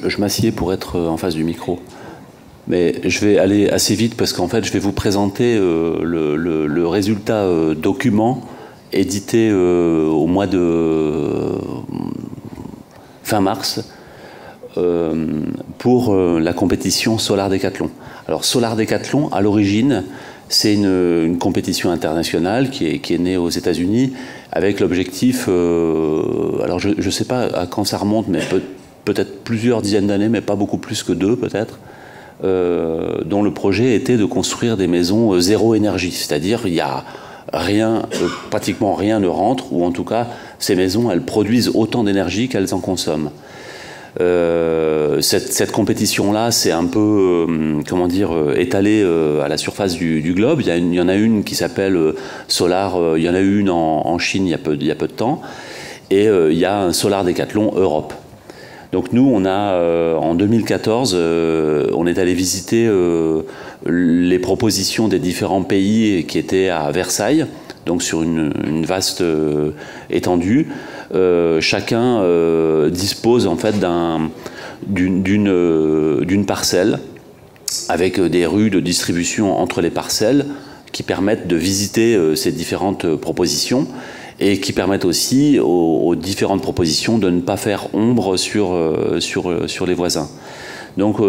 je m'assieds pour être en face du micro. Mais je vais aller assez vite parce qu'en fait, je vais vous présenter le résultat document édité au mois de fin mars pour la compétition Solar Décathlon. Alors Solar Décathlon, à l'origine, c'est une compétition internationale qui est née aux États-Unis avec l'objectif, alors je ne sais pas à quand ça remonte, mais peut-être plusieurs dizaines d'années, mais pas beaucoup plus que 2 peut-être, dont le projet était de construire des maisons zéro énergie, c'est-à-dire il y a rien, pratiquement rien ne rentre, ou en tout cas ces maisons elles produisent autant d'énergie qu'elles en consomment. Cette compétition-là, c'est un peu, comment dire, étalée à la surface du globe. Il y en a une qui s'appelle Solar, il y en a une en Chine il y a peu de temps, et il y a un Solar Décathlon Europe. Donc nous, on a, en 2014, on est allé visiter les propositions des différents pays qui étaient à Versailles, donc sur une vaste étendue. Chacun dispose en fait d'une parcelle avec des rues de distribution entre les parcelles qui permettent de visiter ces différentes propositions et qui permettent aussi aux différentes propositions de ne pas faire ombre sur les voisins. Donc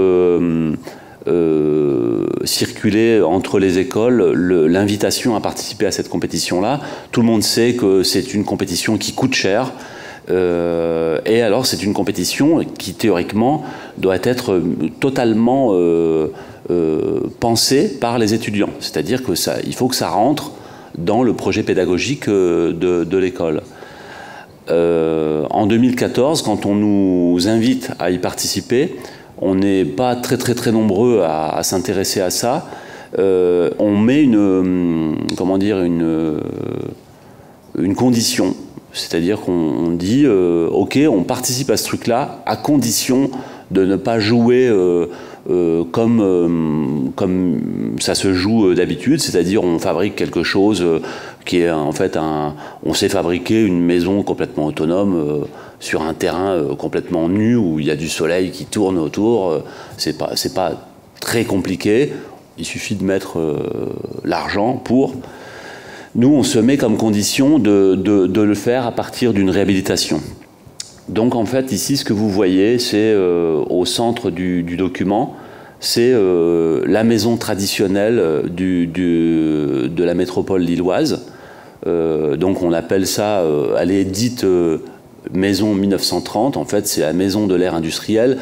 circuler entre les écoles l'invitation à participer à cette compétition-là. Tout le monde sait que c'est une compétition qui coûte cher. Et alors c'est une compétition qui théoriquement doit être totalement pensée par les étudiants. C'est-à-dire que il faut que ça rentre dans le projet pédagogique de l'école. En 2014, quand on nous invite à y participer, on n'est pas très nombreux à s'intéresser à ça. On met comment dire, une condition. C'est-à-dire qu'on dit, ok, on participe à ce truc-là à condition de ne pas jouer comme ça se joue d'habitude, c'est-à-dire on fabrique quelque chose qui est en fait on sait fabriquer une maison complètement autonome sur un terrain complètement nu où il y a du soleil qui tourne autour. C'est pas très compliqué, il suffit de mettre l'argent pour. Nous, on se met comme condition de le faire à partir d'une réhabilitation. Donc en fait, ici, ce que vous voyez, c'est au centre du document, c'est la maison traditionnelle de la métropole lilloise. Donc on appelle ça, elle est dite maison 1930, en fait c'est la maison de l'ère industrielle.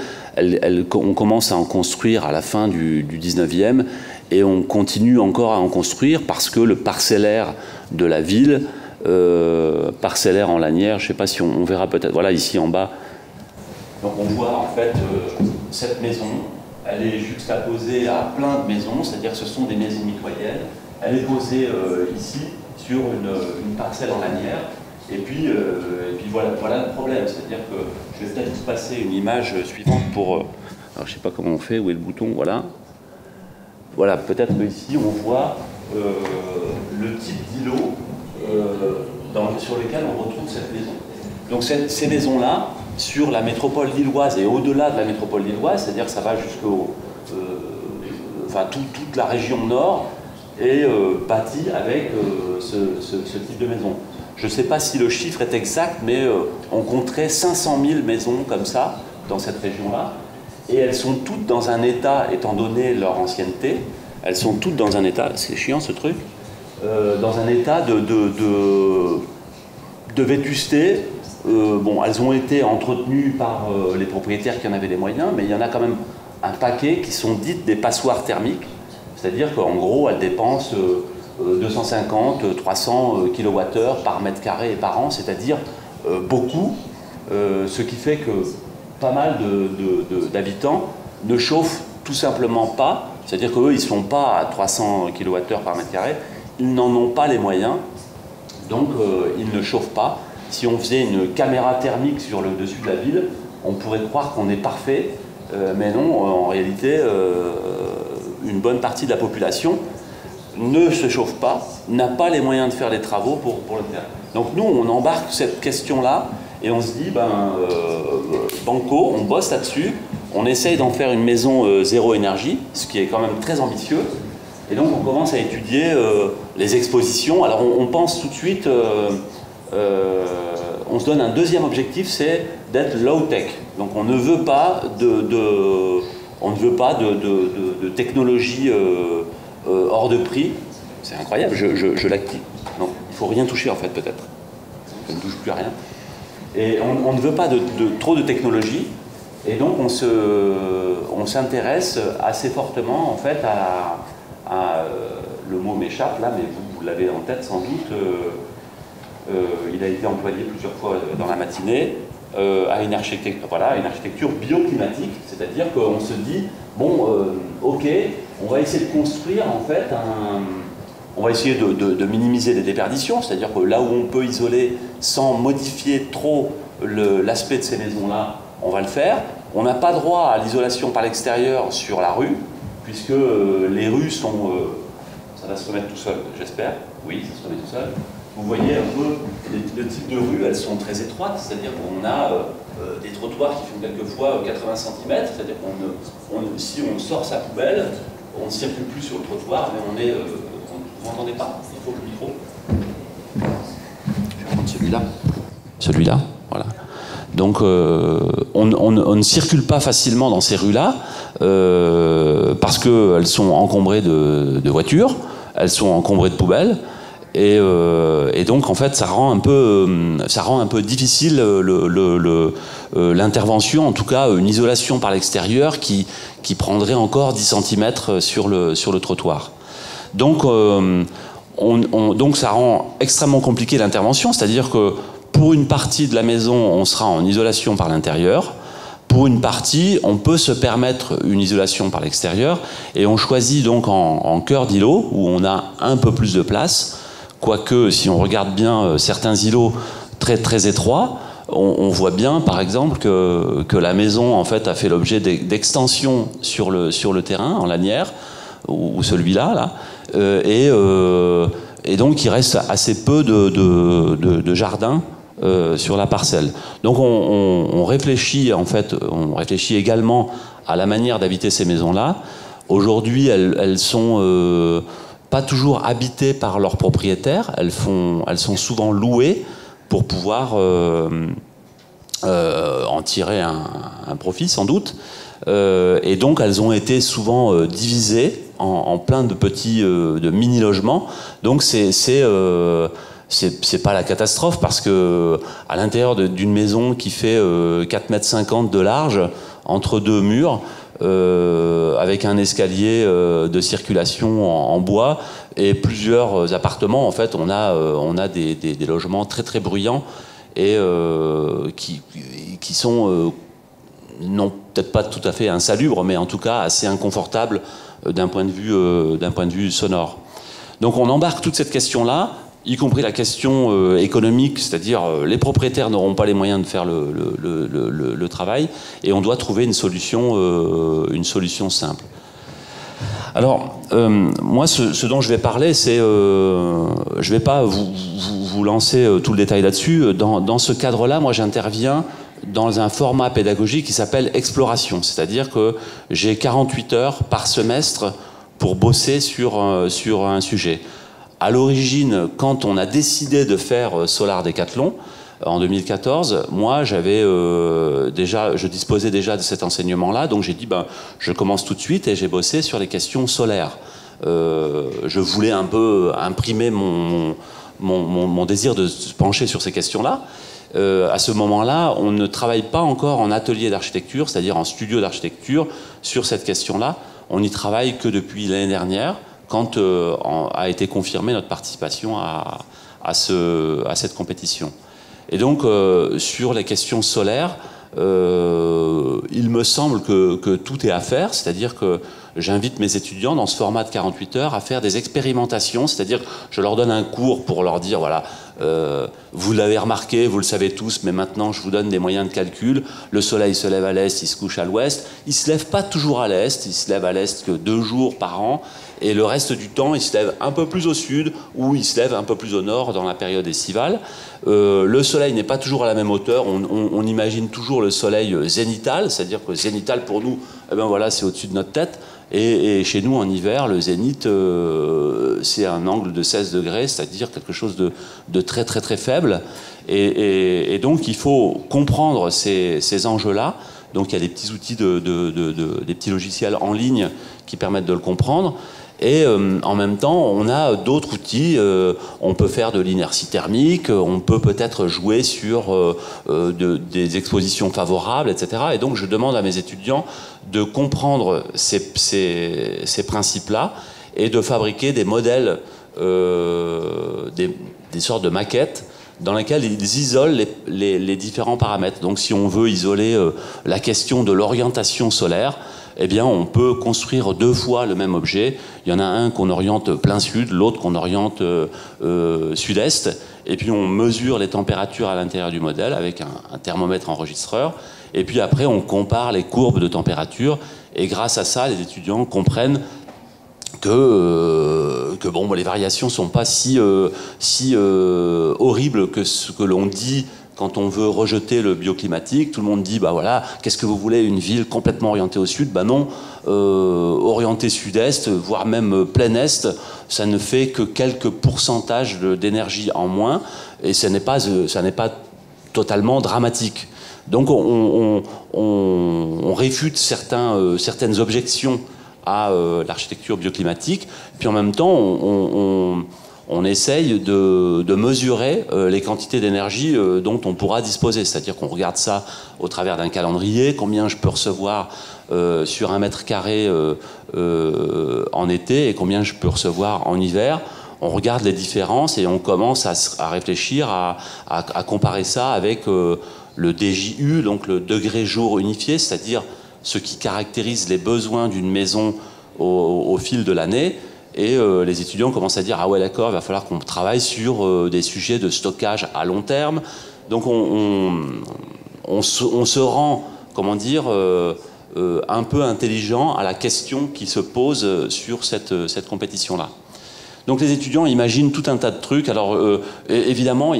On commence à en construire à la fin du 19e et on continue encore à en construire parce que le parcellaire de la ville, parcellaire en lanière, je ne sais pas si on verra peut-être, voilà ici en bas. Donc on voit en fait cette maison, elle est juxtaposée à plein de maisons, c'est-à-dire que ce sont des maisons mitoyennes. Elle est posée ici sur une parcelle en lanière. Et puis voilà le problème, c'est-à-dire que je vais peut-être vous passer une image suivante pour... alors je ne sais pas comment on fait, où est le bouton, voilà. Voilà, peut-être qu'ici on voit le type d'îlot sur lesquels on retrouve cette maison. Donc ces maisons-là, sur la métropole lilloise et au-delà de la métropole lilloise, c'est-à-dire que ça va jusqu'au... enfin toute la région nord est bâtie avec ce type de maison. Je ne sais pas si le chiffre est exact, mais on compterait 500 000 maisons comme ça, dans cette région-là. Et elles sont toutes dans un état, étant donné leur ancienneté, elles sont toutes dans un état, c'est chiant ce truc, dans un état de vétusté. Bon, elles ont été entretenues par les propriétaires qui en avaient les moyens, mais il y en a quand même un paquet qui sont dites des passoires thermiques. C'est-à-dire qu'en gros, elles dépensent 250, 300 kWh par mètre carré et par an, c'est-à-dire beaucoup, ce qui fait que pas mal d'habitants ne chauffent tout simplement pas, c'est-à-dire qu'eux, ils ne sont pas à 300 kWh par mètre carré, ils n'en ont pas les moyens, donc ils ne chauffent pas. Si on faisait une caméra thermique sur le dessus de la ville, on pourrait croire qu'on est parfait, mais non, en réalité, une bonne partie de la population ne se chauffe pas, n'a pas les moyens de faire les travaux pour le faire. Donc nous, on embarque cette question-là et on se dit, banco, on bosse là-dessus, on essaye d'en faire une maison zéro énergie, ce qui est quand même très ambitieux. Et donc on commence à étudier les expositions. Alors on pense tout de suite, on se donne un deuxième objectif, c'est d'être low-tech. Donc on ne veut pas de technologie hors de prix. C'est incroyable, je l'active. Non, il ne faut rien toucher en fait peut-être. Je ne touche plus à rien. Et on ne veut pas trop de technologie. Et donc on s'intéresse assez fortement en fait le mot m'échappe là, mais vous l'avez en tête sans doute. Il a été employé plusieurs fois dans la matinée à une architecture bioclimatique, c'est-à-dire qu'on se dit bon, ok, on va essayer de construire en fait on va essayer de minimiser les déperditions, c'est-à-dire que là où on peut isoler sans modifier trop l'aspect de ces maisons-là, on va le faire. On n'a pas droit à l'isolation par l'extérieur sur la rue, puisque les rues sont... ça va se remettre tout seul, j'espère. Oui, ça se remet tout seul. Vous voyez un peu le type de rue, elles sont très étroites, c'est-à-dire qu'on a des trottoirs qui font quelquefois 80 cm, c'est-à-dire que si on sort sa poubelle, on ne circule plus sur le trottoir, mais on est... vous n'entendez pas? Il faut le micro. Je vais prendre celui-là. Celui-là, voilà. Donc on ne circule pas facilement dans ces rues-là parce qu'elles sont encombrées de voitures, elles sont encombrées de poubelles, et donc en fait ça rend un peu difficile l'intervention, en tout cas une isolation par l'extérieur qui prendrait encore 10 cm sur le trottoir. Donc, donc ça rend extrêmement compliqué l'intervention, c'est-à-dire que pour une partie de la maison, on sera en isolation par l'intérieur. Pour une partie, on peut se permettre une isolation par l'extérieur. Et on choisit donc en cœur d'îlot, où on a un peu plus de place. Quoique, si on regarde bien certains îlots très, très étroits, on voit bien, par exemple, que la maison en fait, a fait l'objet d'extensions sur le terrain, en lanière, ou celui-là, là. Et donc, il reste assez peu de jardin sur la parcelle. Donc on réfléchit en fait, on réfléchit également à la manière d'habiter ces maisons-là. Aujourd'hui, elles sont pas toujours habitées par leurs propriétaires. Elles sont souvent louées pour pouvoir en tirer un profit sans doute. Et donc elles ont été souvent divisées en plein de petits, de mini-logements. Donc c'est pas la catastrophe parce que à l'intérieur d'une maison qui fait 4,50 m de large entre deux murs, avec un escalier de circulation en bois et plusieurs appartements, en fait, on a des logements très très bruyants et qui sont non peut-être pas tout à fait insalubres, mais en tout cas assez inconfortables d'un point de vue sonore. Donc on embarque toute cette question-là, y compris la question économique, c'est-à-dire les propriétaires n'auront pas les moyens de faire le travail, et on doit trouver une solution simple. Alors, moi, ce dont je vais parler, c'est... je ne vais pas vous lancer tout le détail là-dessus. Dans ce cadre-là, moi, j'interviens dans un format pédagogique qui s'appelle Exploration, c'est-à-dire que j'ai 48 heures par semestre pour bosser sur un sujet. À l'origine, quand on a décidé de faire Solar Décathlon, en 2014, moi, je disposais déjà de cet enseignement-là, donc j'ai dit, je commence tout de suite, et j'ai bossé sur les questions solaires. Je voulais un peu imprimer mon désir de se pencher sur ces questions-là. À ce moment-là, on ne travaille pas encore en atelier d'architecture, c'est-à-dire en studio d'architecture, sur cette question-là. On n'y travaille que depuis l'année dernière, quand a été confirmée notre participation à cette compétition. Et donc, sur les questions solaires, il me semble que tout est à faire, c'est-à-dire que j'invite mes étudiants dans ce format de 48 heures à faire des expérimentations, c'est-à-dire je leur donne un cours pour leur dire, voilà, vous l'avez remarqué, vous le savez tous, mais maintenant je vous donne des moyens de calcul. Le soleil se lève à l'est, il se couche à l'ouest. Il ne se lève pas toujours à l'est, il se lève à l'est que 2 jours par an. Et le reste du temps, il se lève un peu plus au sud ou il se lève un peu plus au nord dans la période estivale. Le soleil n'est pas toujours à la même hauteur. On imagine toujours le soleil zénital, c'est-à-dire que zénital pour nous, eh ben voilà, c'est au-dessus de notre tête. Et chez nous, en hiver, le zénith, c'est un angle de 16 degrés, c'est-à-dire quelque chose de très très très faible. Et donc, il faut comprendre ces enjeux-là. Donc, il y a des petits outils, des petits logiciels en ligne qui permettent de le comprendre. Et en même temps, on a d'autres outils. On peut faire de l'inertie thermique, on peut peut-être jouer sur des expositions favorables, etc. Et donc, je demande à mes étudiants de comprendre ces principes-là et de fabriquer des modèles, des sortes de maquettes dans lesquelles ils isolent les différents paramètres. Donc, si on veut isoler la question de l'orientation solaire, eh bien, on peut construire 2 fois le même objet. Il y en a un qu'on oriente plein sud, l'autre qu'on oriente sud-est. Et puis, on mesure les températures à l'intérieur du modèle avec un thermomètre enregistreur. Et puis après, on compare les courbes de température. Et grâce à ça, les étudiants comprennent que bon, les variations ne sont pas si horribles que ce que l'on dit quand on veut rejeter le bioclimatique. Tout le monde dit, bah voilà, qu'est-ce que vous voulez, une ville complètement orientée au sud? Bah non, orientée sud-est, voire même plein est, ça ne fait que quelques pourcentages d'énergie en moins, et ça n'est pas totalement dramatique. Donc on réfute certaines objections à l'architecture bioclimatique, puis en même temps on essaye de mesurer les quantités d'énergie dont on pourra disposer. C'est-à-dire qu'on regarde ça au travers d'un calendrier, combien je peux recevoir sur 1 mètre carré en été et combien je peux recevoir en hiver. On regarde les différences et on commence à réfléchir à comparer ça avec le DJU, donc le degré jour unifié, c'est-à-dire ce qui caractérise les besoins d'une maison au fil de l'année. Et les étudiants commencent à dire, ah ouais d'accord, il va falloir qu'on travaille sur des sujets de stockage à long terme. Donc on se rend, comment dire, un peu intelligent à la question qui se pose sur cette compétition-là. Donc les étudiants imaginent tout un tas de trucs. Alors évidemment,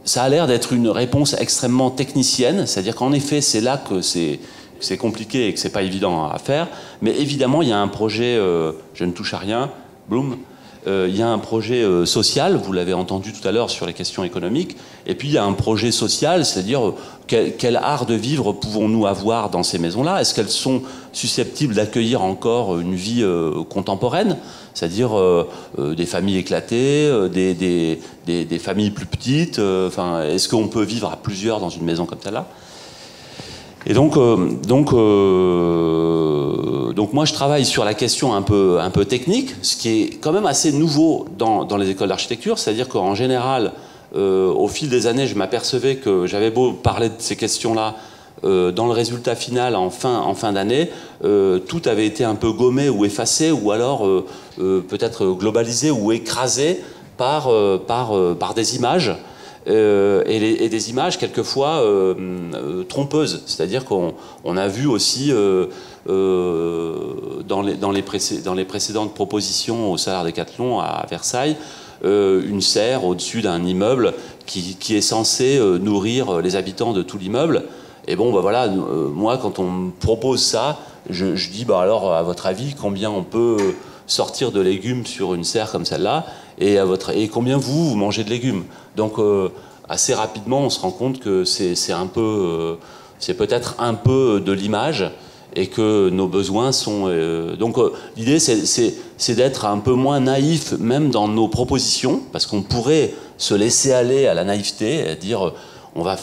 ça a l'air d'être une réponse extrêmement technicienne, c'est-à-dire qu'en effet, c'est là que c'est compliqué et que c'est pas évident à faire. Mais évidemment, il y a un projet, je ne touche à rien, Bloom, il y a un projet social, vous l'avez entendu tout à l'heure sur les questions économiques, et puis il y a un projet social, c'est-à-dire quel art de vivre pouvons-nous avoir dans ces maisons-là? Est-ce qu'elles sont susceptibles d'accueillir encore une vie contemporaine, c'est-à-dire des familles éclatées, des familles plus petites, est-ce qu'on peut vivre à plusieurs dans une maison comme celle-là? Et donc moi je travaille sur la question un peu technique, ce qui est quand même assez nouveau dans les écoles d'architecture, c'est-à-dire qu'en général, au fil des années, je m'apercevais que j'avais beau parler de ces questions-là, dans le résultat final en fin d'année, tout avait été un peu gommé ou effacé, ou alors peut-être globalisé ou écrasé par des images. Et des images quelquefois trompeuses, c'est-à-dire qu'on a vu aussi dans les précédentes propositions au Salaire Décathlon à Versailles une serre au-dessus d'un immeuble qui est censé nourrir les habitants de tout l'immeuble. Et bon, bah voilà, moi quand on me propose ça, je dis, bah alors à votre avis, combien on peut sortir de légumes sur une serre comme celle-là, et combien vous mangez de légumes? Donc assez rapidement, on se rend compte que c'est peut-être un peu de l'image, et que nos besoins sont... donc l'idée, c'est d'être un peu moins naïf, même dans nos propositions, parce qu'on pourrait se laisser aller à la naïveté, et dire on va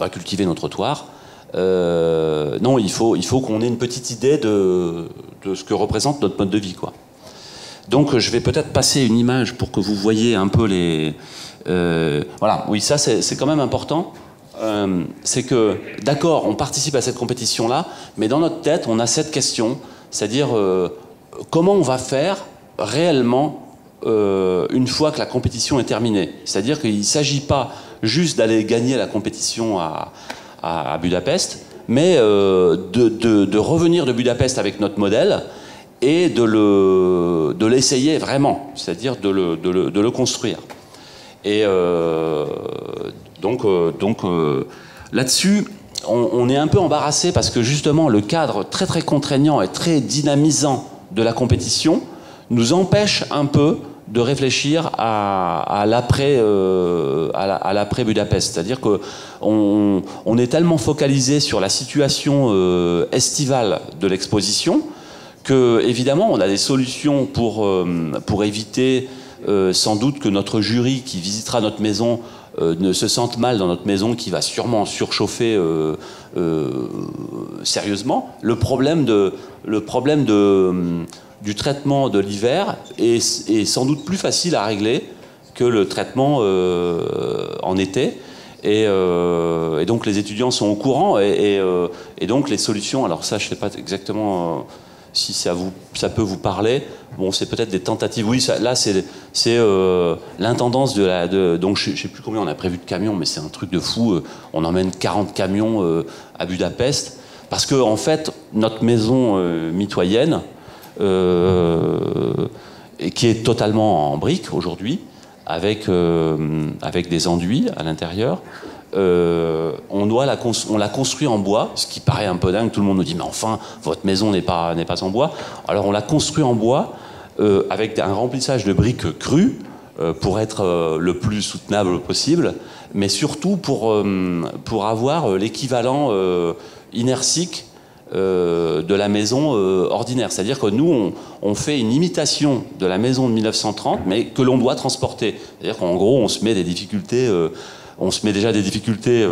cultiver nos trottoirs. Non, il faut qu'on ait une petite idée de ce que représente notre mode de vie, quoi. Donc je vais peut-être passer une image pour que vous voyez un peu les... voilà, oui, ça c'est quand même important. c'est que, d'accord, on participe à cette compétition-là, mais dans notre tête, on a cette question, c'est-à-dire comment on va faire réellement une fois que la compétition est terminée. C'est-à-dire qu'il ne s'agit pas juste d'aller gagner la compétition à Budapest, mais de revenir de Budapest avec notre modèle et de l'essayer vraiment, c'est-à-dire de le construire. Et donc là-dessus, on est un peu embarrassé parce que justement le cadre très très contraignant et très dynamisant de la compétition nous empêche un peu de réfléchir à l'après Budapest. C'est-à-dire qu'on est tellement focalisé sur la situation estivale de l'exposition que, évidemment, on a des solutions pour éviter sans doute que notre jury qui visitera notre maison ne se sente mal dans notre maison qui va sûrement surchauffer sérieusement. Le problème du traitement de l'hiver est sans doute plus facile à régler que le traitement en été. Et donc les étudiants sont au courant et donc les solutions, alors ça je ne sais pas exactement si ça peut vous parler. Bon, c'est peut-être des tentatives. Oui, là c'est l'intendance donc je ne sais plus combien on a prévu de camions, mais c'est un truc de fou. On emmène 40 camions à Budapest parce que en fait notre maison mitoyenne qui est totalement en briques aujourd'hui, avec des enduits à l'intérieur. On l'a construit en bois, ce qui paraît un peu dingue. Tout le monde nous dit mais enfin votre maison n'est pas en bois. Alors on l'a construit en bois avec un remplissage de briques crues pour être le plus soutenable possible, mais surtout pour avoir l'équivalent inertique de la maison ordinaire. C'est-à-dire que nous, on fait une imitation de la maison de 1930, mais que l'on doit transporter. C'est-à-dire qu'en gros, on se met déjà des difficultés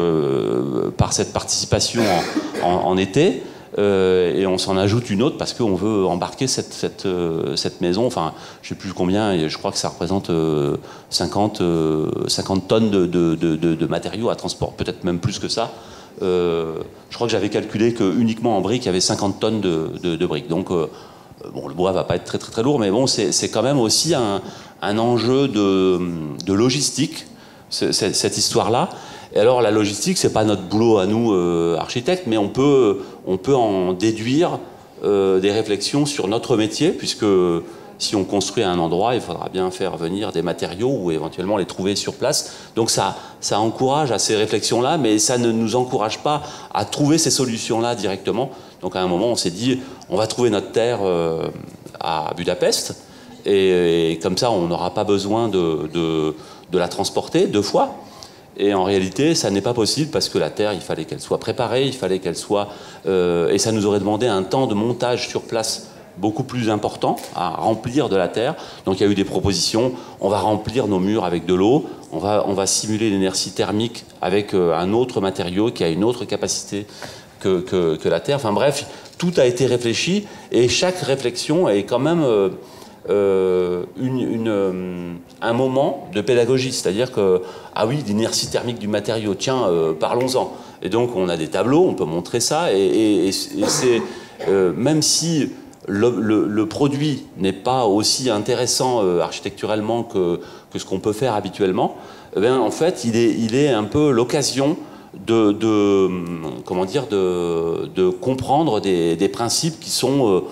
par cette participation en été, et on s'en ajoute une autre parce qu'on veut embarquer cette maison. Enfin, je ne sais plus combien, je crois que ça représente 50 tonnes de matériaux à transport, peut-être même plus que ça. Je crois que j'avais calculé qu'uniquement en briques, il y avait 50 tonnes de briques. Donc, bon, le bois va pas être très, très, très lourd, mais bon, c'est quand même aussi un enjeu de logistique, cette histoire-là. Et alors, la logistique, c'est pas notre boulot à nous, architectes, mais on peut en déduire des réflexions sur notre métier, puisque si on construit à un endroit, il faudra bien faire venir des matériaux ou éventuellement les trouver sur place. Donc ça encourage à ces réflexions-là, mais ça ne nous encourage pas à trouver ces solutions-là directement. Donc à un moment, on s'est dit, on va trouver notre terre à Budapest, et comme ça, on n'aura pas besoin de la transporter 2 fois. Et en réalité, ça n'est pas possible parce que la terre, il fallait qu'elle soit préparée, il fallait qu'elle soit... et ça nous aurait demandé un temps de montage sur place beaucoup plus important à remplir de la terre. Donc il y a eu des propositions, on va remplir nos murs avec de l'eau, on va simuler l'inertie thermique avec un autre matériau qui a une autre capacité que la terre. Enfin bref, tout a été réfléchi et chaque réflexion est quand même un moment de pédagogie. C'est-à-dire que, ah oui, l'inertie thermique du matériau, tiens, parlons-en. Et donc on a des tableaux, on peut montrer ça et c'est... même si le produit n'est pas aussi intéressant architecturalement que ce qu'on peut faire habituellement, eh bien, en fait, il est un peu l'occasion de comprendre des principes qui sont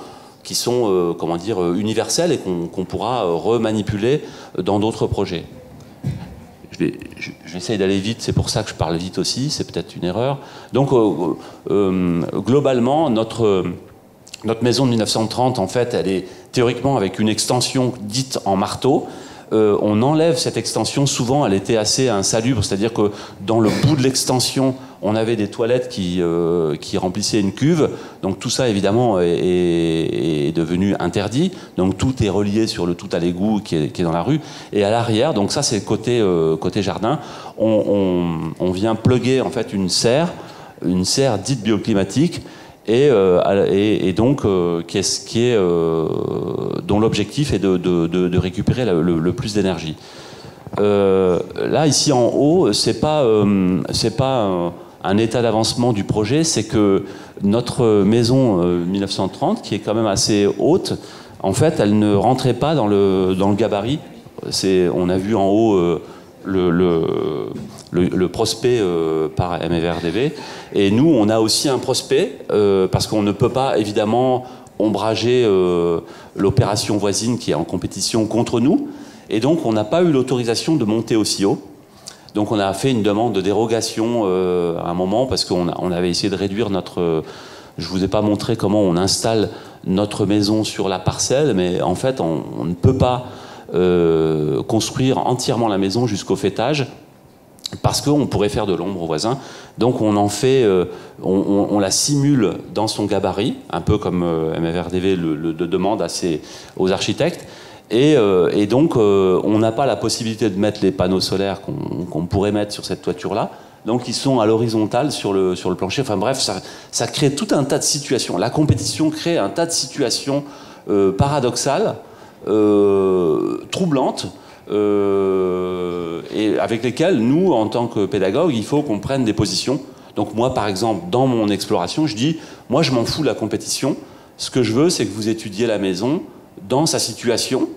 universels et qu'on pourra remanipuler dans d'autres projets. J'essaye d'aller vite, c'est pour ça que je parle vite aussi, c'est peut-être une erreur. Donc, globalement, notre maison de 1930, en fait, elle est théoriquement avec une extension dite en marteau. On enlève cette extension, souvent elle était assez insalubre, c'est-à-dire que dans le bout de l'extension, on avait des toilettes qui remplissaient une cuve. Donc tout ça, évidemment, est devenu interdit. Donc tout est relié sur le tout à l'égout qui est dans la rue. Et à l'arrière, donc ça c'est côté jardin, on vient plugger en fait une serre dite bioclimatique, et donc dont l'objectif est de récupérer le plus d'énergie. Là, ici en haut, c'est pas un état d'avancement du projet, c'est que notre maison 1930, qui est quand même assez haute, en fait, elle ne rentrait pas dans le gabarit. On a vu en haut le prospect par MEVRDV, et nous, on a aussi un prospect, parce qu'on ne peut pas, évidemment, ombrager l'opération voisine qui est en compétition contre nous, et donc on n'a pas eu l'autorisation de monter aussi haut. Donc on a fait une demande de dérogation à un moment, parce qu'on avait essayé de réduire notre... Je ne vous ai pas montré comment on installe notre maison sur la parcelle, mais en fait on ne peut pas construire entièrement la maison jusqu'au faîtage, parce qu'on pourrait faire de l'ombre aux voisins. Donc on en fait, on la simule dans son gabarit, un peu comme MEVRDV le demande aux architectes. Et donc on n'a pas la possibilité de mettre les panneaux solaires qu'on pourrait mettre sur cette toiture-là. Donc ils sont à l'horizontale sur le plancher. Enfin bref, ça crée tout un tas de situations. La compétition crée un tas de situations paradoxales, troublantes, et avec lesquelles nous, en tant que pédagogues, il faut qu'on prenne des positions. Donc moi, par exemple, dans mon exploration, je dis, moi je m'en fous de la compétition. Ce que je veux, c'est que vous étudiez la maison dans sa situation,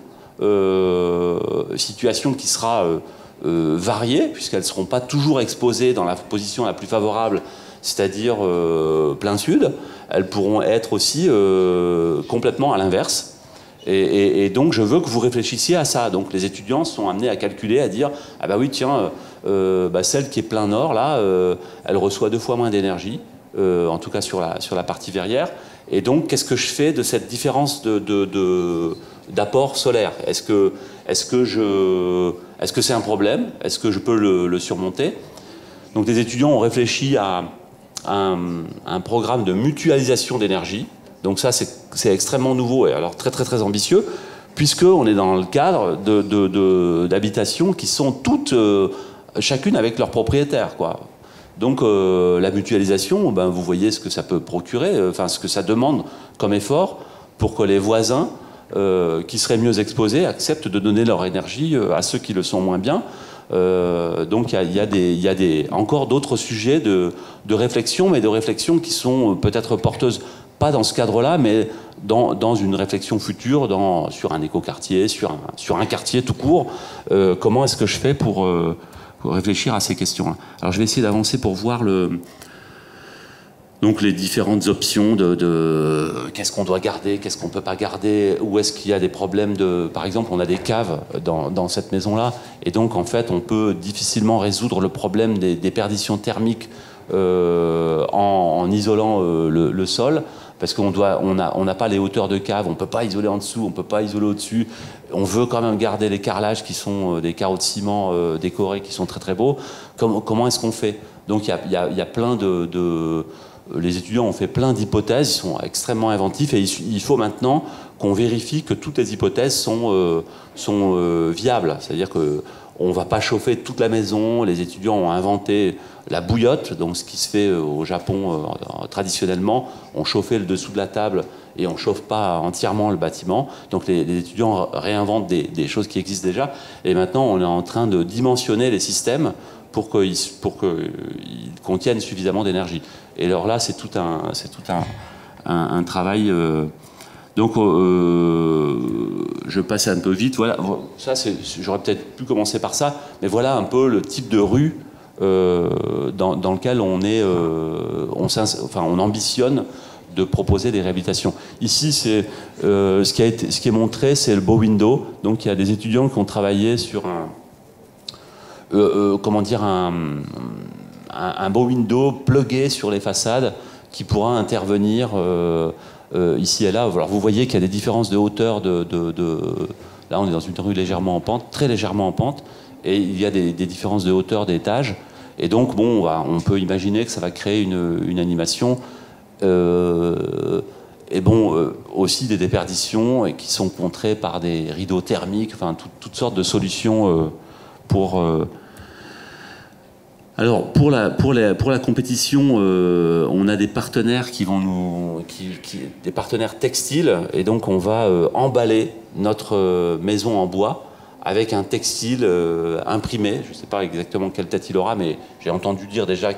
situation qui sera variée, puisqu'elles ne seront pas toujours exposées dans la position la plus favorable, c'est-à-dire plein sud. Elles pourront être aussi complètement à l'inverse. Et donc je veux que vous réfléchissiez à ça. Donc les étudiants sont amenés à calculer, à dire ah bah oui tiens, celle qui est plein nord là, elle reçoit 2 fois moins d'énergie, en tout cas sur la partie verrière. Et donc qu'est-ce que je fais de cette différence d'apport solaire? Est-ce que c'est un problème? Est-ce que je peux le surmonter? Donc les étudiants ont réfléchi à un programme de mutualisation d'énergie. Donc ça, c'est extrêmement nouveau et alors très très très ambitieux, puisqu'on est dans le cadre d'habitations qui sont toutes, chacune avec leur propriétaire, quoi. Donc la mutualisation, ben, vous voyez ce que ça peut procurer, enfin ce que ça demande comme effort pour que les voisins qui seraient mieux exposés acceptent de donner leur énergie à ceux qui le sont moins bien. Donc il y a encore d'autres sujets de réflexion, mais de réflexion qui sont peut-être porteuses, pas dans ce cadre-là, mais dans une réflexion future, sur un écoquartier, sur un quartier tout court. Comment est-ce que je fais pour réfléchir à ces questions-là? Alors je vais essayer d'avancer pour voir donc les différentes options de qu'est-ce qu'on doit garder, qu'est-ce qu'on ne peut pas garder, où est-ce qu'il y a des problèmes par exemple, on a des caves dans cette maison-là, et donc en fait on peut difficilement résoudre le problème des perditions thermiques en isolant le sol, parce qu'on n'a pas les hauteurs de cave, on ne peut pas isoler en dessous, on ne peut pas isoler au-dessus. On veut quand même garder les carrelages qui sont des carreaux de ciment décorés qui sont très très beaux. Comment est-ce qu'on fait? Donc il y a plein les étudiants ont fait plein d'hypothèses, ils sont extrêmement inventifs, et il faut maintenant qu'on vérifie que toutes les hypothèses sont viables. C'est-à-dire qu'on ne va pas chauffer toute la maison. Les étudiants ont inventé la bouillotte, donc ce qui se fait au Japon traditionnellement. On chauffait le dessous de la table et on ne chauffe pas entièrement le bâtiment. Donc les étudiants réinventent des choses qui existent déjà. Et maintenant, on est en train de dimensionner les systèmes pour qu'ils contiennent suffisamment d'énergie. Et alors là, c'est tout un travail. Donc, je passe un peu vite. Voilà, ça, j'aurais peut-être pu commencer par ça, mais voilà un peu le type de rue dans lequel on ambitionne de proposer des réhabilitations. Ici, ce qui est montré, c'est le bow window. Donc, il y a des étudiants qui ont travaillé sur un bow window plugué sur les façades qui pourra intervenir ici et là. Alors vous voyez qu'il y a des différences de hauteur là on est dans une rue légèrement en pente, très légèrement en pente, et il y a des différences de hauteur d'étages, et donc bon, on peut imaginer que ça va créer une animation et bon, aussi des déperditions et qui sont contrées par des rideaux thermiques, enfin toutes sortes de solutions pour alors pour la compétition, on a des partenaires des partenaires textiles, et donc on va emballer notre maison en bois avec un textile imprimé. Je ne sais pas exactement quelle tête il aura, mais j'ai entendu dire déjà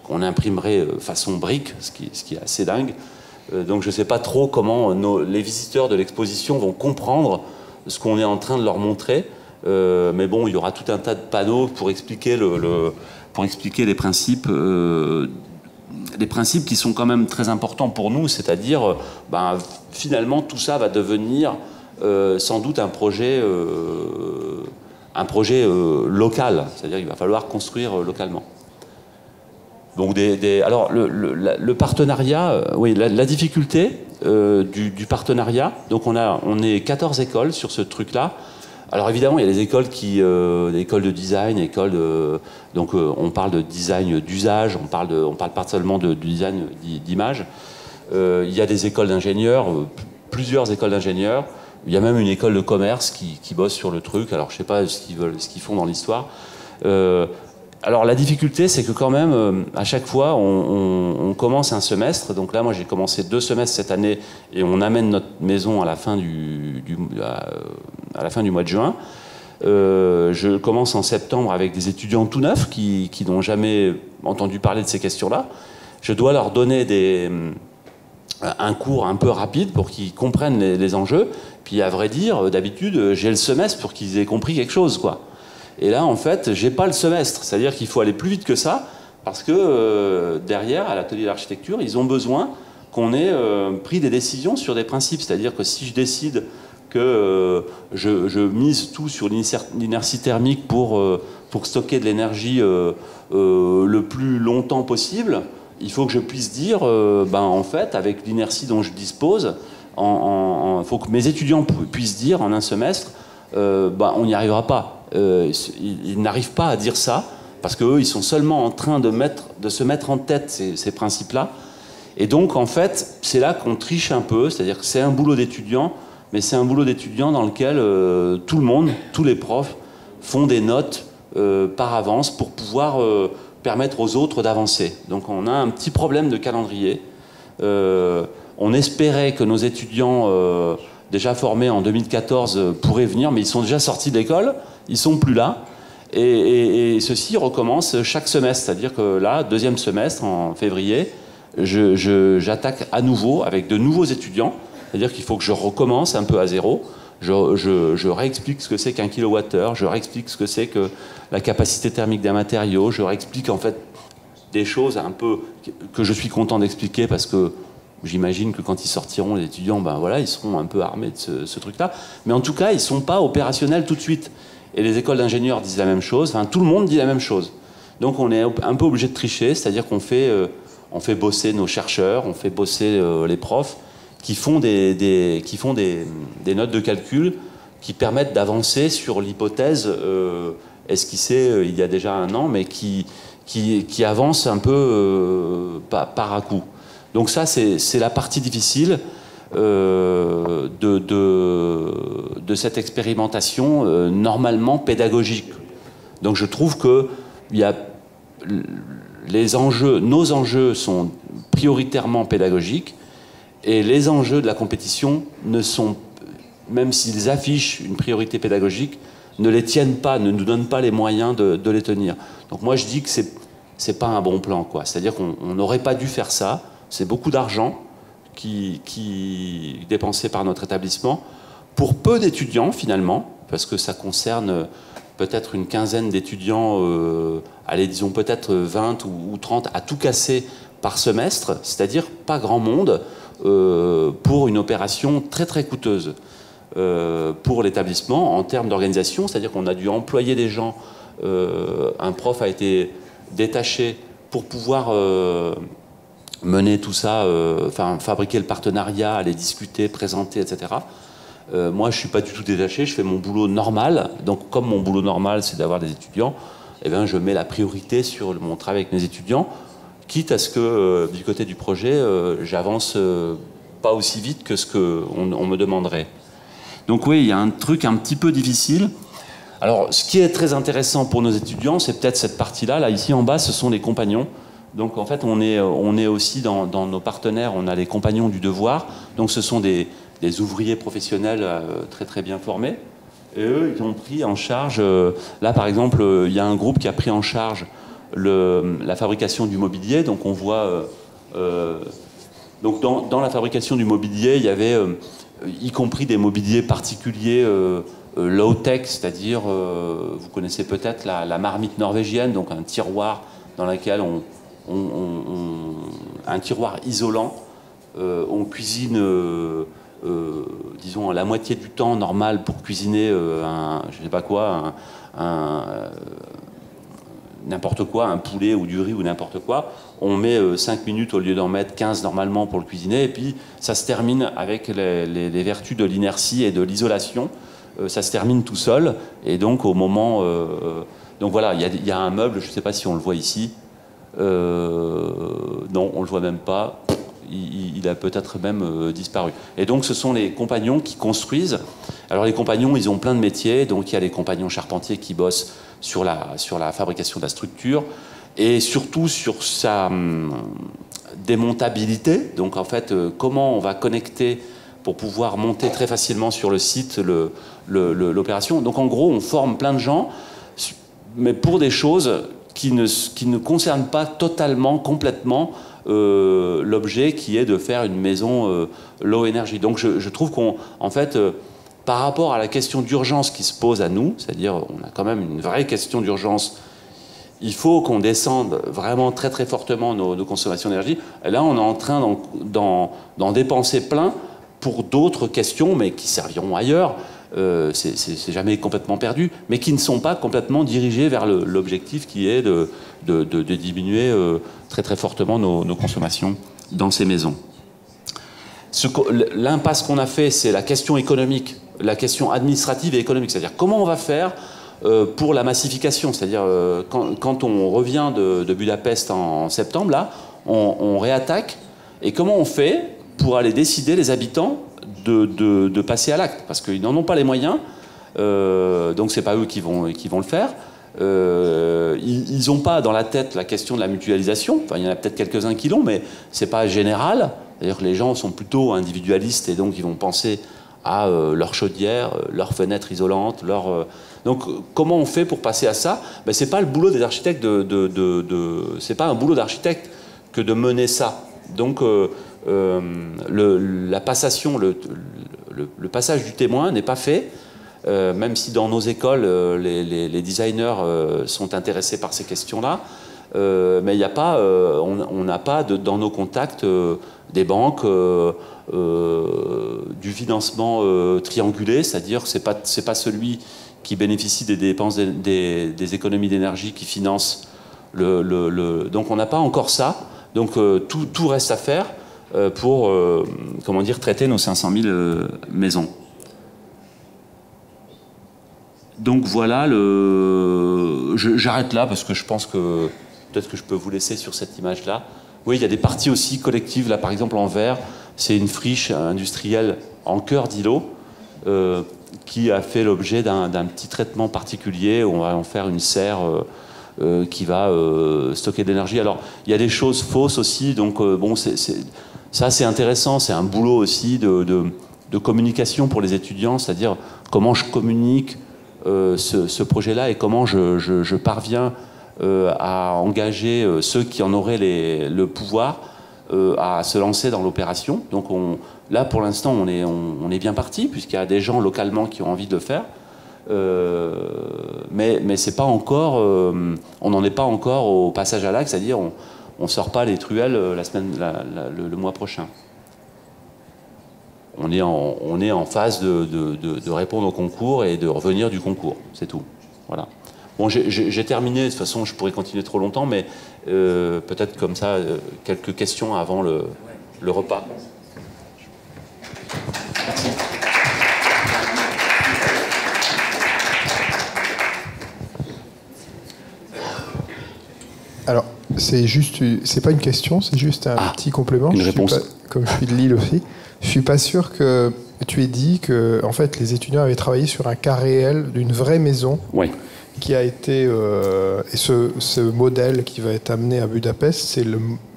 qu'on imprimerait façon brique, ce qui est assez dingue. Donc je ne sais pas trop comment les visiteurs de l'exposition vont comprendre ce qu'on est en train de leur montrer. Mais bon, il y aura tout un tas de panneaux pour expliquer, pour expliquer les principes qui sont quand même très importants pour nous, c'est-à-dire finalement tout ça va devenir sans doute un projet local, c'est-à-dire qu'il va falloir construire localement. Donc alors le partenariat, oui, la difficulté du partenariat, donc on est 14 écoles sur ce truc-là. Alors évidemment, il y a des écoles des écoles de design, donc on parle de design d'usage, on parle pas seulement de design d'image. Il y a des écoles d'ingénieurs, plusieurs écoles d'ingénieurs. Il y a même une école de commerce qui bosse sur le truc. Alors je sais pas ce qu'ils font dans l'histoire. Alors la difficulté, c'est que quand même, à chaque fois, on commence un semestre. Donc là, moi, j'ai commencé 2 semestres cette année et on amène notre maison à la fin du mois de juin. Je commence en septembre avec des étudiants tout neufs qui n'ont jamais entendu parler de ces questions-là. Je dois leur donner un cours un peu rapide pour qu'ils comprennent les enjeux. Puis à vrai dire, d'habitude, j'ai le semestre pour qu'ils aient compris quelque chose, quoi. Et là, en fait, j'ai pas le semestre. C'est-à-dire qu'il faut aller plus vite que ça, parce que derrière, à l'atelier d'architecture, ils ont besoin qu'on ait pris des décisions sur des principes. C'est-à-dire que si je décide que je mise tout sur l'inertie thermique pour stocker de l'énergie le plus longtemps possible, il faut que je puisse dire, en fait, avec l'inertie dont je dispose, il faut que mes étudiants puissent dire en un semestre, on n'y arrivera pas. Ils n'arrivent pas à dire ça parce qu'eux, ils sont seulement en train de se mettre en tête ces principes-là. Et donc, en fait, c'est là qu'on triche un peu, c'est-à-dire que c'est un boulot d'étudiant, mais c'est un boulot d'étudiant dans lequel tout le monde, tous les profs, font des notes par avance pour pouvoir permettre aux autres d'avancer. Donc, on a un petit problème de calendrier. On espérait que nos étudiants déjà formés en 2014 pourraient venir, mais ils sont déjà sortis de l'école. Ils sont plus là, et ceci recommence chaque semestre, c'est-à-dire que là, 2e semestre, en février, j'attaque à nouveau avec de nouveaux étudiants, c'est-à-dire qu'il faut que je recommence un peu à zéro, je réexplique ce que c'est qu'un kilowattheure, je réexplique ce que c'est que la capacité thermique d'un matériau, je réexplique en fait des choses un peu que je suis content d'expliquer parce que j'imagine que quand ils sortiront, les étudiants, ils seront un peu armés de ce truc-là, mais en tout cas, ils ne sont pas opérationnels tout de suite. Et les écoles d'ingénieurs disent la même chose, enfin tout le monde dit la même chose. Donc on est un peu obligé de tricher, c'est-à-dire qu'on fait bosser nos chercheurs, on fait bosser les profs, qui font des notes de calcul qui permettent d'avancer sur l'hypothèse esquissée il y a déjà un an, mais qui avance un peu par à coup. Donc ça, c'est la partie difficile de cette expérimentation normalement pédagogique. Donc je trouve que nos enjeux sont prioritairement pédagogiques et les enjeux de la compétition ne sont, même s'ils affichent une priorité pédagogique, ne les tiennent pas, ne nous donnent pas les moyens de les tenir. Donc moi je dis que c'est pas un bon plan, quoi. C'est-à-dire qu'on n'aurait pas dû faire ça. C'est beaucoup d'argent qui est dépensé par notre établissement pour peu d'étudiants finalement, parce que ça concerne peut-être une quinzaine d'étudiants, allez disons peut-être 20 ou 30 à tout casser par semestre, c'est-à-dire pas grand monde pour une opération très très coûteuse pour l'établissement en termes d'organisation, c'est-à-dire qu'on a dû employer des gens, un prof a été détaché pour pouvoir mener tout ça, fabriquer le partenariat, aller discuter, présenter, etc. Moi, je ne suis pas du tout détaché, je fais mon boulot normal. Donc, comme mon boulot normal, c'est d'avoir des étudiants, eh bien, je mets la priorité sur mon travail avec mes étudiants, quitte à ce que, du côté du projet, j'avance pas aussi vite que ce qu'on me demanderait. Donc oui, il y a un truc un petit peu difficile. Alors, ce qui est très intéressant pour nos étudiants, c'est peut-être cette partie-là. Là, ici en bas, ce sont les compagnons. Donc en fait, on est aussi dans nos partenaires, on a les compagnons du devoir. Donc ce sont des ouvriers professionnels très très bien formés. Et eux, ils ont pris en charge, là par exemple, il y a un groupe qui a pris en charge la fabrication du mobilier. Donc on voit, donc dans la fabrication du mobilier, il y avait, y compris des mobiliers particuliers low-tech, c'est-à-dire, vous connaissez peut-être la marmite norvégienne, donc un tiroir dans lequel un tiroir isolant, on cuisine, disons, la moitié du temps normal pour cuisiner je sais pas quoi, n'importe quoi, un poulet ou du riz ou n'importe quoi. On met 5 minutes au lieu d'en mettre 15 normalement pour le cuisiner, et puis ça se termine avec les vertus de l'inertie et de l'isolation. Ça se termine tout seul, et donc au moment... donc voilà, il y a un meuble, je ne sais pas si on le voit ici. Non, on ne le voit même pas. Il a peut-être même disparu. Et donc ce sont les compagnons qui construisent. Alors les compagnons, ils ont plein de métiers. Donc il y a les compagnons charpentiers qui bossent sur la fabrication de la structure, et surtout sur sa démontabilité. Donc en fait, comment on va connecter pour pouvoir monter très facilement sur le site l'opération. Donc en gros, on forme plein de gens, mais pour des choses qui ne concernent pas totalement, complètement l'objet, qui est de faire une maison low énergie. Donc je trouve qu'en fait, par rapport à la question d'urgence qui se pose à nous, c'est-à-dire on a quand même une vraie question d'urgence, il faut qu'on descende vraiment très très fortement nos consommations d'énergie. Et là, on est en train d'en dépenser plein pour d'autres questions, mais qui serviront ailleurs. C'est jamais complètement perdu, mais qui ne sont pas complètement dirigées vers l'objectif qui est de diminuer très très fortement nos consommations dans ces maisons. L'impasse qu'on a fait, c'est la question économique, la question administrative et économique, c'est-à-dire comment on va faire pour la massification, c'est-à-dire quand on revient de Budapest en septembre, là, on réattaque, et comment on fait pour aller décider, les habitants, de passer à l'acte, parce qu'ils n'en ont pas les moyens, donc c'est pas eux qui vont le faire. Ils n'ont pas dans la tête la question de la mutualisation. Enfin, il y en a peut-être quelques-uns qui l'ont, mais c'est pas général. D'ailleurs, les gens sont plutôt individualistes, et donc ils vont penser à leur chaudière, leur fenêtre isolante, donc comment on fait pour passer à ça? Ben, c'est pas le boulot des architectes c'est pas un boulot d'architecte que de mener ça. Donc la passation, le passage du témoin n'est pas fait, même si dans nos écoles, les designers sont intéressés par ces questions-là. Mais il n'y a pas, on n'a pas dans nos contacts des banques, du financement triangulé, c'est-à-dire que c'est pas celui qui bénéficie des dépenses des économies d'énergie qui finance donc on n'a pas encore ça. Donc tout reste à faire pour comment dire, traiter nos 500 000 maisons. Donc voilà, j'arrête là parce que je pense que peut-être que je peux vous laisser sur cette image-là. Oui, il y a des parties aussi collectives. Là, par exemple, en vert, c'est une friche industrielle en cœur d'îlot qui a fait l'objet d'un petit traitement particulier. On va en faire une serre qui va stocker de l'énergie. Alors, il y a des choses fausses aussi. Donc, bon, ça, c'est intéressant. C'est un boulot aussi de communication pour les étudiants, c'est-à-dire comment je communique ce projet-là et comment je parviens à engager ceux qui en auraient le pouvoir à se lancer dans l'opération. Donc là, pour l'instant, on est bien parti, puisqu'il y a des gens localement qui ont envie de le faire. Mais c'est pas encore, on n'en est pas encore au passage à l'acte, c'est-à-dire on sort pas les truelles le mois prochain. On est en phase de répondre au concours et de revenir du concours, c'est tout. Voilà. Bon, j'ai terminé, de toute façon je pourrais continuer trop longtemps, mais peut-être comme ça, quelques questions avant le repas. Merci. Alors, c'est pas une question, c'est juste un petit complément. Une réponse. Comme je suis de Lille aussi, je suis pas sûr que tu aies dit que, en fait, les étudiants avaient travaillé sur un cas réel d'une vraie maison. Oui. Qui a été et ce modèle qui va être amené à Budapest, c'est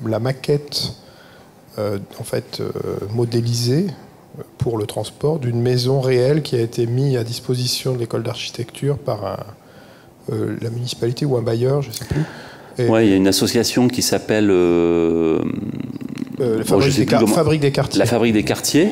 la maquette en fait modélisée pour le transport d'une maison réelle qui a été mise à disposition de l'école d'architecture par la municipalité ou un bailleur, je ne sais plus. Oui, il y a une association qui s'appelle Fabrique des Quartiers. La Fabrique des Quartiers,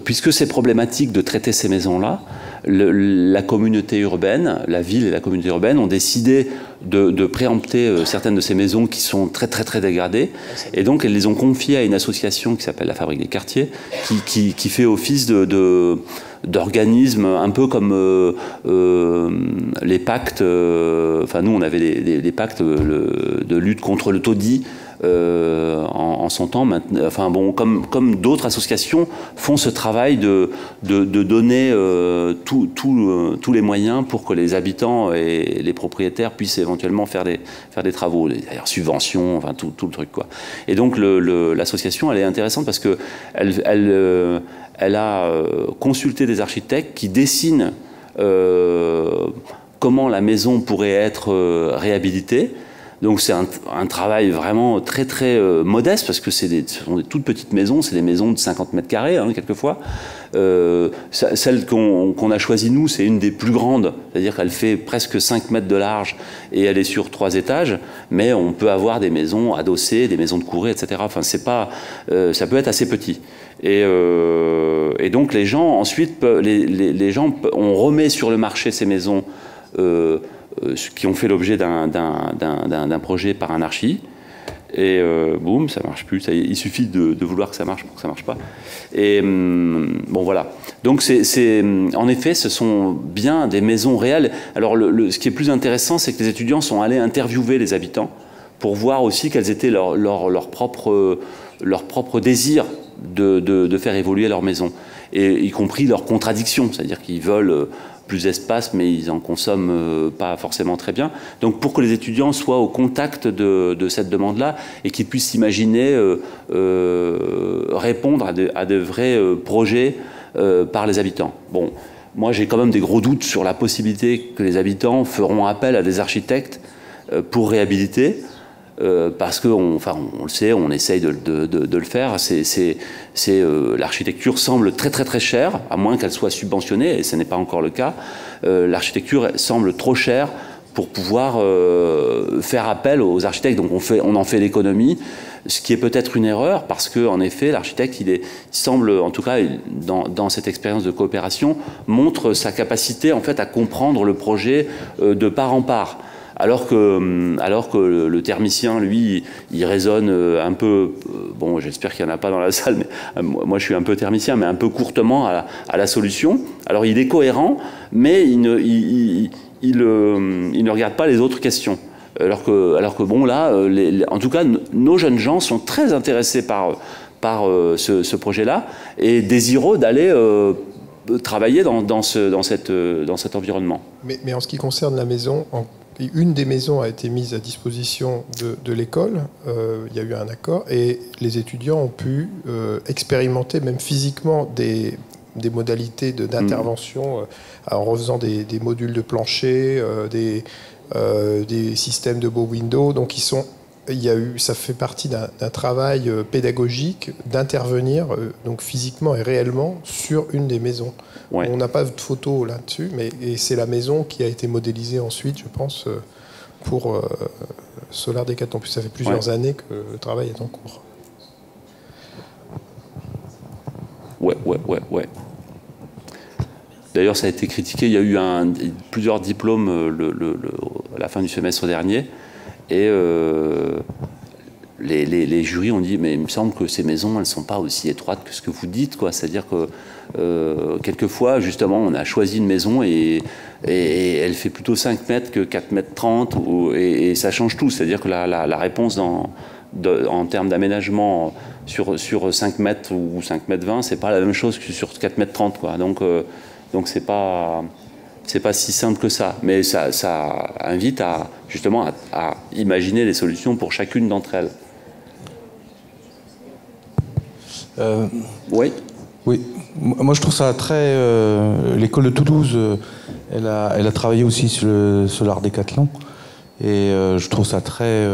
puisque c'est problématique de traiter ces maisons-là, la communauté urbaine, la ville et la communauté urbaine ont décidé de préempter certaines de ces maisons qui sont très très très dégradées, et donc elles les ont confiées à une association qui s'appelle la Fabrique des Quartiers, qui fait office d'organisme un peu comme les pactes, enfin nous on avait les pactes de lutte contre le taudis en son temps, enfin bon, comme d'autres associations font ce travail de donner tous les moyens pour que les habitants et les propriétaires puissent éventuellement faire des travaux, d'ailleurs subventions, enfin tout le truc quoi. Et donc l'association elle est intéressante parce que elle a consulté des architectes qui dessinent comment la maison pourrait être réhabilitée. Donc c'est un travail vraiment très très modeste parce que ce sont des toutes petites maisons, c'est des maisons de 50 mètres carrés hein, quelquefois. Celle qu'on a choisie nous, c'est une des plus grandes, c'est-à-dire qu'elle fait presque 5 mètres de large et elle est sur 3 étages, mais on peut avoir des maisons adossées, des maisons de courée, etc. Enfin, c'est pas, ça peut être assez petit. Et donc les gens, ensuite, les gens, on remet sur le marché ces maisons qui ont fait l'objet d'un projet par un archi, et boum, ça marche plus. Il suffit de vouloir que ça marche pour que ça marche pas. Et bon voilà. Donc en effet, ce sont bien des maisons réelles. Alors ce qui est plus intéressant, c'est que les étudiants sont allés interviewer les habitants pour voir aussi quels étaient leurs propres désirs de faire évoluer leur maison, et y compris leurs contradictions, c'est-à-dire qu'ils veulent plus d'espace, mais ils en consomment pas forcément très bien. Donc pour que les étudiants soient au contact de cette demande-là et qu'ils puissent imaginer répondre à de vrais projets par les habitants. Bon, moi j'ai quand même des gros doutes sur la possibilité que les habitants feront appel à des architectes pour réhabiliter. Parce que, on le sait, on essaye de le faire. L'architecture semble très très très chère, à moins qu'elle soit subventionnée, et ce n'est pas encore le cas. L'architecture semble trop chère pour pouvoir faire appel aux architectes. Donc on en fait l'économie, ce qui est peut-être une erreur, parce qu'en effet, l'architecte, il semble, en tout cas, dans cette expérience de coopération, montre sa capacité en fait à comprendre le projet de part en part. Alors que le thermicien, lui, il raisonne un peu, bon, j'espère qu'il n'y en a pas dans la salle, mais moi je suis un peu thermicien, mais un peu courtement à la solution. Alors il est cohérent, mais il ne regarde pas les autres questions. Alors que bon, là, en tout cas, nos jeunes gens sont très intéressés par ce projet-là et désireux d'aller travailler dans cet environnement. Mais en ce qui concerne la maison, une des maisons a été mise à disposition de l'école, il y a eu un accord, et les étudiants ont pu expérimenter même physiquement des modalités d'intervention en refaisant des modules de plancher, des systèmes de bow window. Donc ça fait partie d'un travail pédagogique d'intervenir donc physiquement et réellement sur une des maisons. Ouais. On n'a pas de photo là-dessus, et c'est la maison qui a été modélisée ensuite, je pense, pour Solar Decathlon. En plus, ça fait plusieurs années que le travail est en cours. Ouais. D'ailleurs, ça a été critiqué. Il y a eu plusieurs diplômes à la fin du semestre dernier, et les jurys ont dit, mais il me semble que ces maisons, elles ne sont pas aussi étroites que ce que vous dites, quoi. C'est-à-dire que quelquefois, justement, on a choisi une maison et elle fait plutôt 5 mètres que 4 mètres 30, et ça change tout. C'est-à-dire que la réponse en termes d'aménagement sur 5 mètres ou 5 mètres 20, c'est pas la même chose que sur 4 mètres 30, quoi. Donc c'est pas si simple que ça, mais ça invite justement à imaginer les solutions pour chacune d'entre elles. Oui. Moi je trouve ça très... l'école de Toulouse, elle a travaillé aussi sur le Solar Decathlon, et je trouve ça très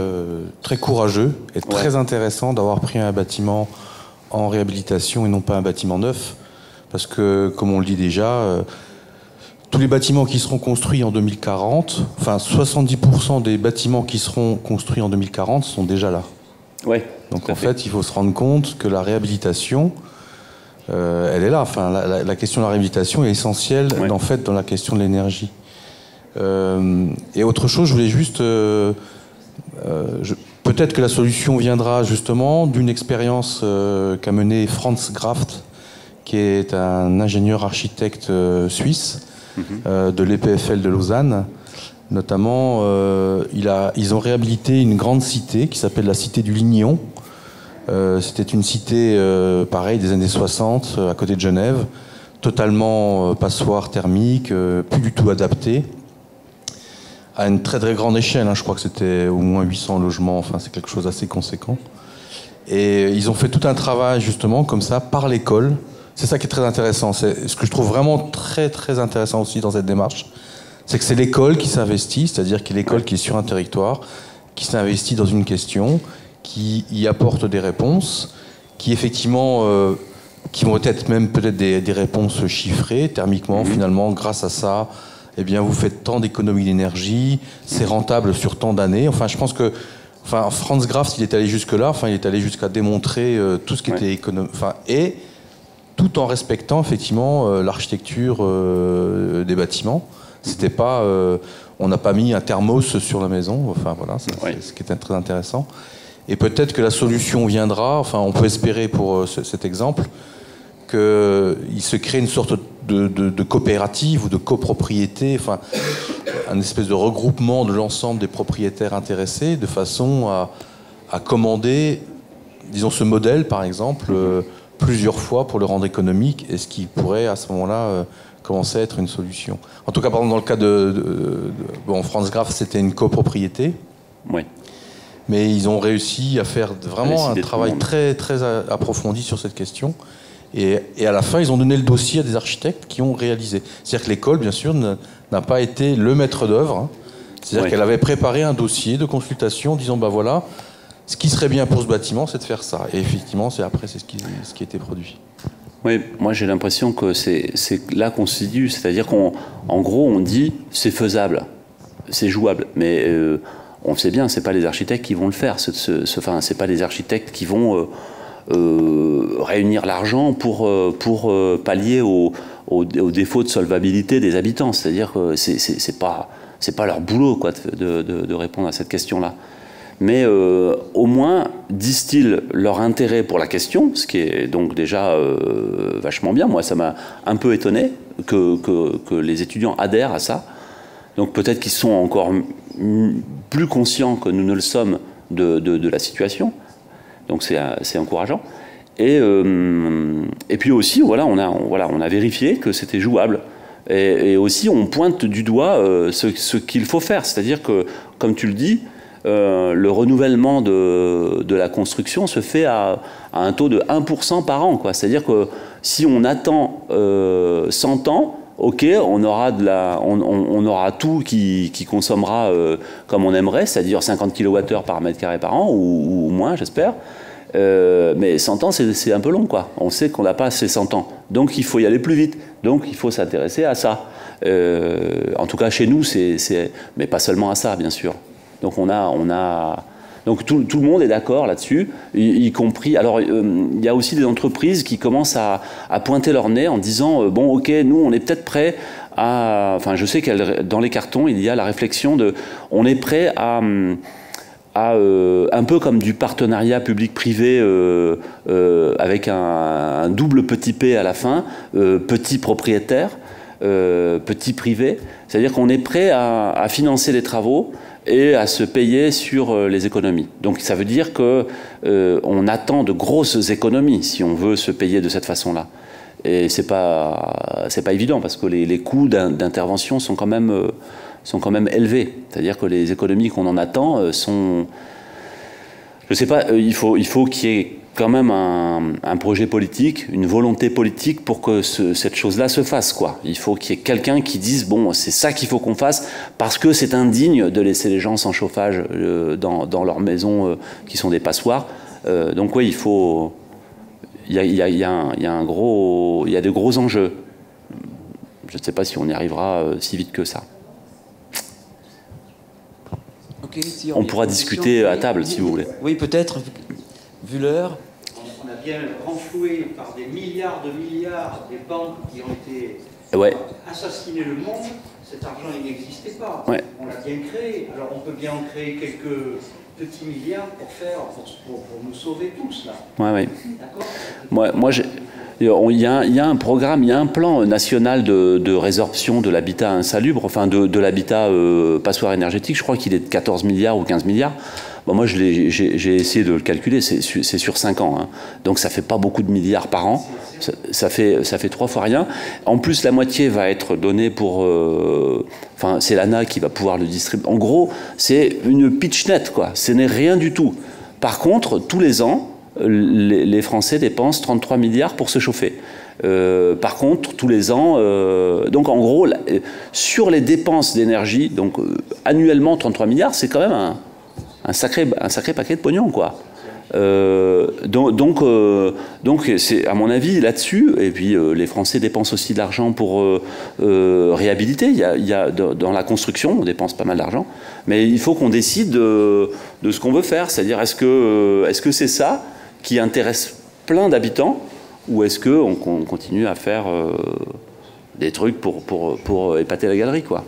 courageux et très intéressant d'avoir pris un bâtiment en réhabilitation et non pas un bâtiment neuf. Parce que, comme on le dit déjà, tous les bâtiments qui seront construits en 2040, enfin 70% des bâtiments qui seront construits en 2040 sont déjà là. Ouais, donc en fait, il faut se rendre compte que la réhabilitation, elle est là. Enfin, la question de la réhabilitation est essentielle en fait, dans la question de l'énergie. Et autre chose, je voulais juste... peut-être que la solution viendra justement d'une expérience qu'a menée Franz Graft, qui est un ingénieur architecte suisse de l'EPFL de Lausanne. Notamment, ils ont réhabilité une grande cité qui s'appelle la cité du Lignon. C'était une cité, pareil, des années 60, à côté de Genève, totalement passoire thermique, plus du tout adaptée, à une très très grande échelle. Je crois que c'était au moins 800 logements, enfin c'est quelque chose d'assez conséquent. Et ils ont fait tout un travail justement comme ça par l'école. C'est ça qui est très intéressant. C'est ce que je trouve vraiment très très intéressant aussi dans cette démarche, c'est que c'est l'école qui s'investit, c'est-à-dire que l'école qui est sur un territoire, qui s'investit dans une question, qui y apporte des réponses, qui effectivement, qui vont être même peut-être des réponses chiffrées, thermiquement, finalement, grâce à ça, eh bien, vous faites tant d'économies d'énergie, c'est rentable sur tant d'années. Enfin, je pense que Franz Graft, il est allé jusque-là, il est allé jusqu'à démontrer tout ce qui était économique, et tout en respectant effectivement l'architecture des bâtiments. C'était pas, on n'a pas mis un thermos sur la maison. Enfin voilà, c'est ce qui était très intéressant. Et peut-être que la solution viendra. Enfin, on peut espérer pour cet exemple qu'il se crée une sorte de coopérative ou de copropriété. Enfin, un espèce de regroupement de l'ensemble des propriétaires intéressés, de façon à commander, disons, ce modèle, par exemple, plusieurs fois pour le rendre économique, et ce qui pourrait à ce moment-là commencer à être une solution. En tout cas, par exemple, dans le cas de Franz Graft, c'était une copropriété. Oui. Mais ils ont réussi à faire vraiment un travail très, très approfondi sur cette question. Et à la fin, ils ont donné le dossier à des architectes qui ont réalisé. C'est-à-dire que l'école, bien sûr, n'a pas été le maître d'œuvre. C'est-à-dire qu'elle avait préparé un dossier de consultation disant, voilà, ce qui serait bien pour ce bâtiment, c'est de faire ça. Et effectivement, c'est ce qui a été produit. Oui, moi j'ai l'impression que c'est là qu'on se situe, c'est-à-dire qu'en gros on dit c'est faisable, c'est jouable, mais on sait bien, c'est pas les architectes qui vont le faire, c'est pas les architectes qui vont réunir l'argent pour pallier aux défauts de solvabilité des habitants, c'est-à-dire que c'est pas leur boulot quoi, de répondre à cette question-là. Mais au moins disent-ils leur intérêt pour la question, ce qui est donc déjà vachement bien. Moi, ça m'a un peu étonné que les étudiants adhèrent à ça. Donc peut-être qu'ils sont encore plus conscients que nous ne le sommes de la situation. Donc c'est encourageant. Et puis aussi, on a vérifié que c'était jouable. Et aussi, on pointe du doigt ce qu'il faut faire. C'est-à-dire que, comme tu le dis, le renouvellement de la construction se fait à un taux de 1% par an. C'est-à-dire que si on attend 100 ans, ok, on aura tout qui consommera comme on aimerait, c'est-à-dire 50 kWh par mètre carré par an, ou moins, j'espère. Mais 100 ans, c'est un peu long, quoi. On sait qu'on n'a pas ces 100 ans. Donc il faut y aller plus vite. Donc il faut s'intéresser à ça. En tout cas, chez nous, mais pas seulement à ça, bien sûr. Donc donc tout le monde est d'accord là-dessus, y compris. Alors il y a aussi des entreprises qui commencent à pointer leur nez en disant bon, ok, nous on est peut-être prêts à. Enfin, je sais que dans les cartons il y a la réflexion on est prêt à un peu comme du partenariat public-privé avec un double petit P à la fin, petit propriétaire, petit privé. C'est-à-dire qu'on est prêt à financer les travaux et à se payer sur les économies. Donc ça veut dire qu'on attend de grosses économies si on veut se payer de cette façon-là. Et c'est pas évident parce que les coûts d'intervention sont quand même élevés. C'est-à-dire que les économies qu'on en attend sont... Je sais pas, il faut qu'il y ait quand même un projet politique, une volonté politique pour que cette chose-là se fasse, quoi. Il faut qu'il y ait quelqu'un qui dise bon, c'est ça qu'il faut qu'on fasse parce que c'est indigne de laisser les gens sans chauffage dans leurs maisons qui sont des passoires. Donc oui, il faut il y a de gros enjeux. Je ne sais pas si on y arrivera si vite que ça. Okay, si on pourra discuter à table, si vous voulez. Oui, peut-être, vu l'heure. On a bien renfloué par des milliards de milliards des banques qui ont été assassiner le monde. Cet argent, il n'existait pas. Ouais. On l'a bien créé. Alors on peut bien en créer quelques petits milliards pour nous sauver tous, là. Ouais. D'accord. Il y a un programme, il y a un plan national de résorption de l'habitat insalubre, enfin de l'habitat passoire énergétique. Je crois qu'il est de 14 milliards ou 15 milliards. Bon, moi, j'ai essayé de le calculer, c'est sur 5 ans. Hein. Donc ça fait pas beaucoup de milliards par an. Ça fait 3 fois rien. En plus, la moitié va être donnée pour... Enfin, c'est l'ANA qui va pouvoir le distribuer. En gros, c'est une pitch-net, quoi. Ce n'est rien du tout. Par contre, tous les ans, les Français dépensent 33 milliards pour se chauffer. Par contre, tous les ans... donc, en gros, sur les dépenses d'énergie, donc annuellement, 33 milliards, c'est quand même un sacré paquet de pognon, quoi. Donc c'est à mon avis là-dessus, et puis les Français dépensent aussi de l'argent pour réhabiliter. Il y a dans la construction, on dépense pas mal d'argent, mais il faut qu'on décide de ce qu'on veut faire. C'est-à-dire, est-ce que c'est ça qui intéresse plein d'habitants, ou est-ce qu'on continue à faire des trucs pour épater la galerie, quoi.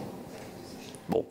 Bon.